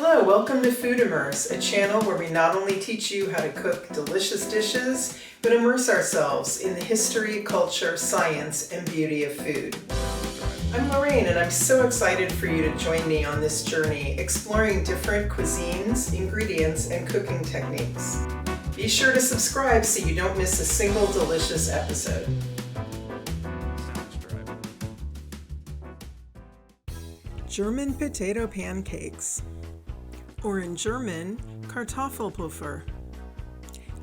Hello, welcome to Food Immerse, a channel where we not only teach you how to cook delicious dishes, but immerse ourselves in the history, culture, science, and beauty of food. I'm Lorraine, and I'm so excited for you to join me on this journey, exploring different cuisines, ingredients, and cooking techniques. Be sure to subscribe so you don't miss a single delicious episode. German potato pancakes, or in German, Kartoffelpuffer.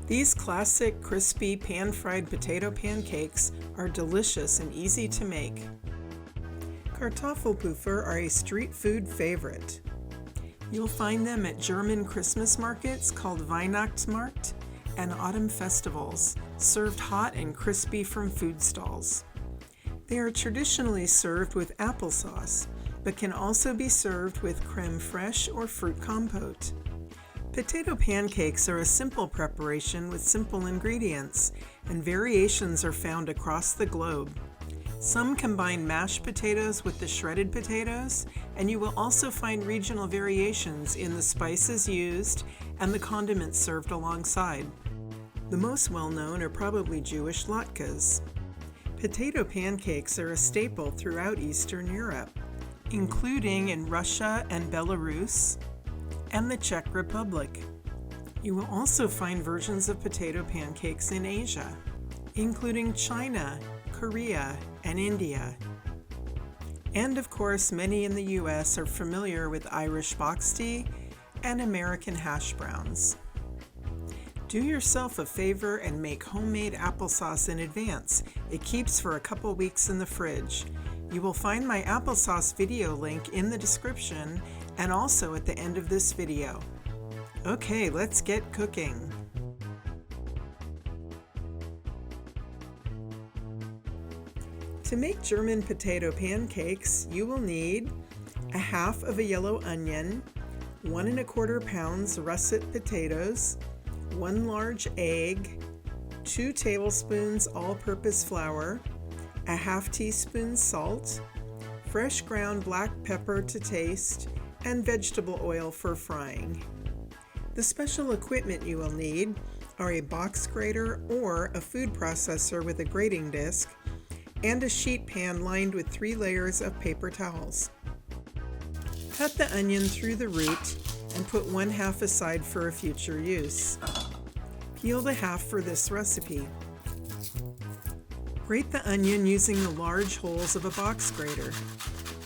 These classic, crispy, pan-fried potato pancakes are delicious and easy to make. Kartoffelpuffer are a street food favorite. You'll find them at German Christmas markets called Weihnachtsmärkt and autumn festivals, served hot and crispy from food stalls. They are traditionally served with applesauce, but can also be served with crème frâiche or fruit compote. Potato pancakes are a simple preparation with simple ingredients, and variations are found across the globe. Some combine mashed potatoes with the shredded potatoes, and you will also find regional variations in the spices used and the condiments served alongside. The most well-known are probably Jewish latkes. Potato pancakes are a staple throughout Eastern Europe, including in Russia and Belarus and the Czech Republic. You will also find versions of potato pancakes in Asia, including China, Korea, and India. And of course, many in the US are familiar with Irish box tea and American hash browns. Do yourself a favor and make homemade applesauce in advance. It keeps for a couple weeks in the fridge. You will find my applesauce video link in the description and also at the end of this video. Okay, let's get cooking. To make German potato pancakes, you will need a half of a yellow onion, 1 1/4 pounds russet potatoes, 1 large egg, 2 tablespoons all-purpose flour, a ½ teaspoon salt, fresh ground black pepper to taste, and vegetable oil for frying. The special equipment you will need are a box grater or a food processor with a grating disc, and a sheet pan lined with 3 layers of paper towels. Cut the onion through the root and put 1/2 aside for a future use. Peel the half for this recipe. Grate the onion using the large holes of a box grater.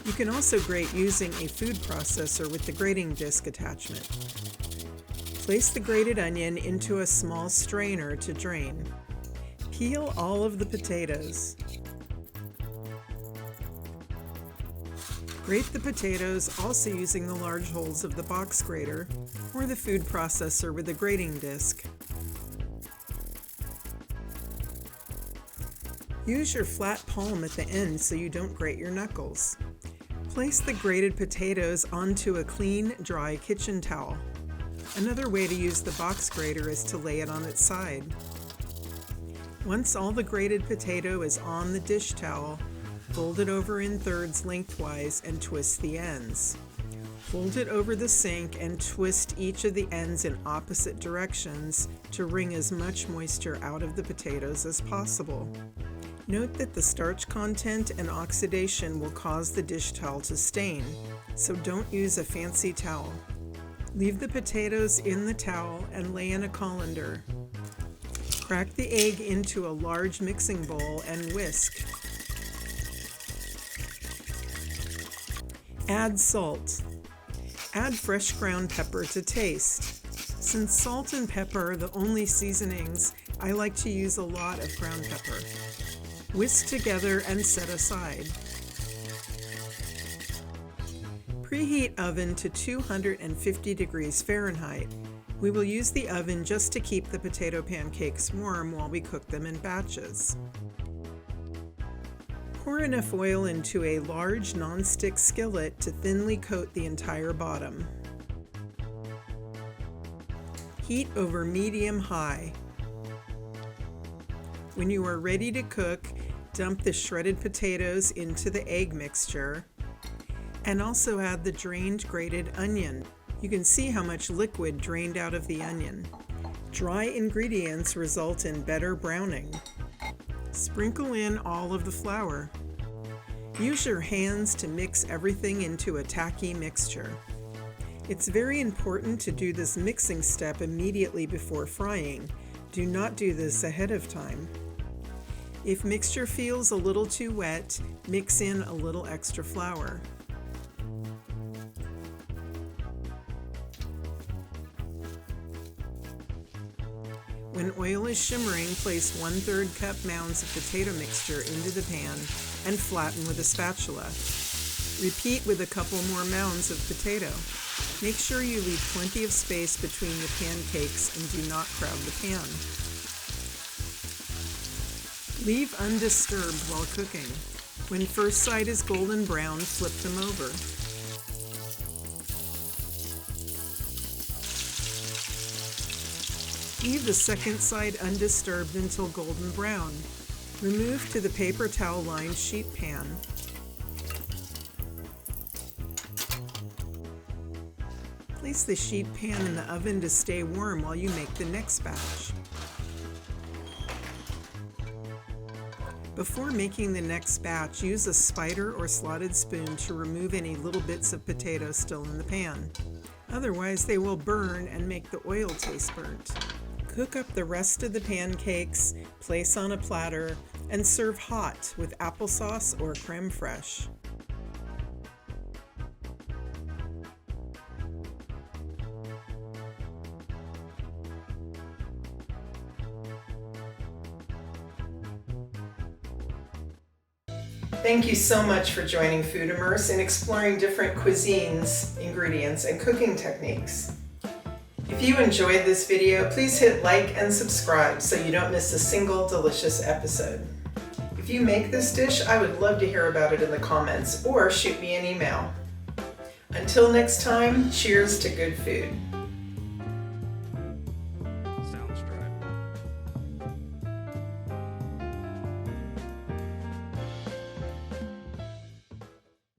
You can also grate using a food processor with the grating disc attachment. Place the grated onion into a small strainer to drain. Peel all of the potatoes. Grate the potatoes also using the large holes of the box grater or the food processor with a grating disc. Use your flat palm at the end so you don't grate your knuckles. Place the grated potatoes onto a clean, dry kitchen towel. Another way to use the box grater is to lay it on its side. Once all the grated potato is on the dish towel, fold it over in thirds lengthwise and twist the ends. Fold it over the sink and twist each of the ends in opposite directions to wring as much moisture out of the potatoes as possible. Note that the starch content and oxidation will cause the dish towel to stain, so don't use a fancy towel. Leave the potatoes in the towel and lay in a colander. Crack the egg into a large mixing bowl and whisk. Add salt. Add fresh ground pepper to taste. Since salt and pepper are the only seasonings, I like to use a lot of ground pepper. Whisk together and set aside. Preheat oven to 250 degrees Fahrenheit. We will use the oven just to keep the potato pancakes warm while we cook them in batches. Pour enough oil into a large non-stick skillet to thinly coat the entire bottom. Heat over medium-high. When you are ready to cook, dump the shredded potatoes into the egg mixture and also add the drained grated onion. You can see how much liquid drained out of the onion. Dry ingredients result in better browning. Sprinkle in all of the flour. Use your hands to mix everything into a tacky mixture. It's very important to do this mixing step immediately before frying. Do not do this ahead of time. If mixture feels a little too wet, mix in a little extra flour. When oil is shimmering, place 1/3 cup mounds of potato mixture into the pan and flatten with a spatula. Repeat with a couple more mounds of potato. Make sure you leave plenty of space between the pancakes and do not crowd the pan. Leave undisturbed while cooking. When first side is golden brown, flip them over. Leave the second side undisturbed until golden brown. Remove to the paper towel lined sheet pan. Place the sheet pan in the oven to stay warm while you make the next batch. Before making the next batch, use a spider or slotted spoon to remove any little bits of potato still in the pan. Otherwise, they will burn and make the oil taste burnt. Cook up the rest of the pancakes, place on a platter, and serve hot with applesauce or crème frâiche. Thank you so much for joining Food Immerse and exploring different cuisines, ingredients, and cooking techniques. If you enjoyed this video, please hit like and subscribe so you don't miss a single delicious episode. If you make this dish, I would love to hear about it in the comments or shoot me an email. Until next time, cheers to good food.